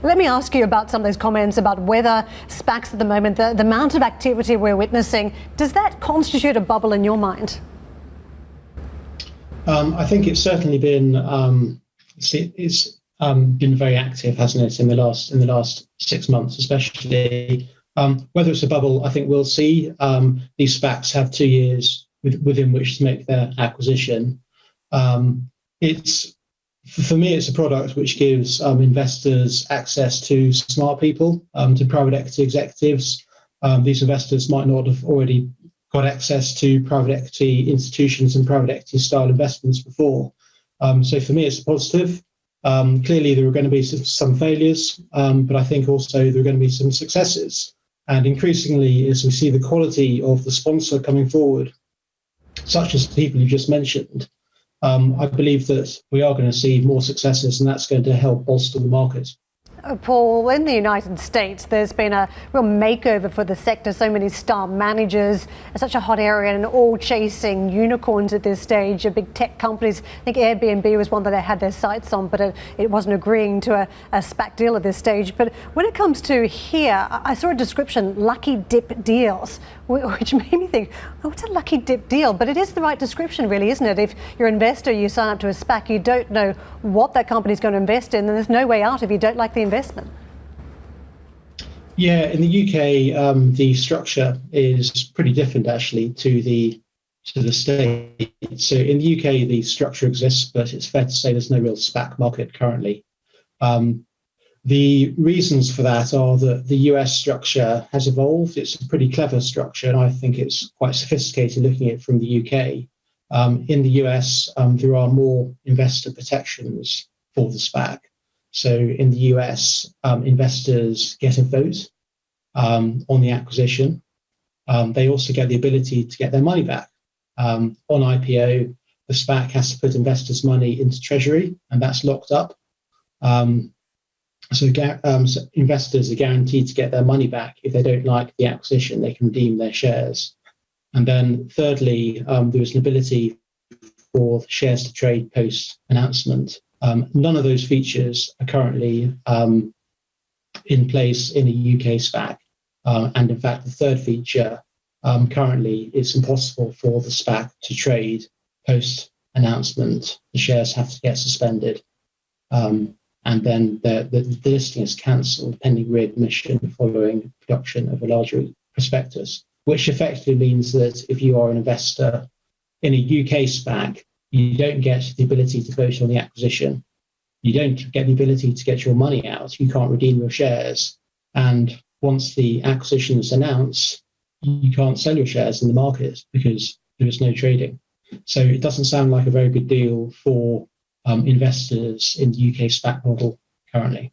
Let me ask you about some of those comments about whether SPACs at the moment, the amount of activity we're witnessing, does that constitute a bubble in your mind? I think it's certainly been been very active, hasn't it, in the last 6 months, especially. Whether it's a bubble, I think we'll see. These SPACs have 2 years within which to make their acquisition. For me, it's a product which gives investors access to smart people, to private equity executives. These investors might not have already got access to private equity institutions and private equity style investments before. So for me, it's a positive. Clearly, there are going to be some failures, but I think also there are going to be some successes. And increasingly, as we see the quality of the sponsor coming forward, such as the people you just mentioned, I believe that we are going to see more successes, and that's going to help bolster the market. Paul, in the United States, there's been a real makeover for the sector. So many star managers, such a hot area, and all chasing unicorns at this stage. Big tech companies, I think Airbnb was one that they had their sights on, but it wasn't agreeing to a SPAC deal at this stage. But when it comes to here, I saw a description, lucky dip deals, which made me think, oh, what's a lucky dip deal? But it is the right description, really, isn't it? If you're an investor, you sign up to a SPAC, you don't know what that company's going to invest in, and there's no way out if you don't like the investment. Yeah, in the UK, the structure is pretty different actually to the States. So in the UK, the structure exists, but it's fair to say there's no real SPAC market currently. The reasons for that are that the US structure has evolved. It's a pretty clever structure, and I think it's quite sophisticated looking at it from the UK. In the US, there are more investor protections for the SPAC. So in the US, investors get a vote on the acquisition. They also get the ability to get their money back. On IPO, the SPAC has to put investors' money into Treasury, and that's locked up. So investors are guaranteed to get their money back. If they don't like the acquisition, they can redeem their shares. And then thirdly, there is an ability for the shares to trade post-announcement. None of those features are currently in place in a UK SPAC. And in fact, the third feature, currently, it's impossible for the SPAC to trade post-announcement. The shares have to get suspended. And then the listing is cancelled pending readmission following production of a larger prospectus, which effectively means that if you are an investor in a UK SPAC, you don't get the ability to vote on the acquisition. You don't get the ability to get your money out. You can't redeem your shares. And once the acquisition is announced, you can't sell your shares in the market because there is no trading. So it doesn't sound like a very good deal for investors in the UK SPAC model currently.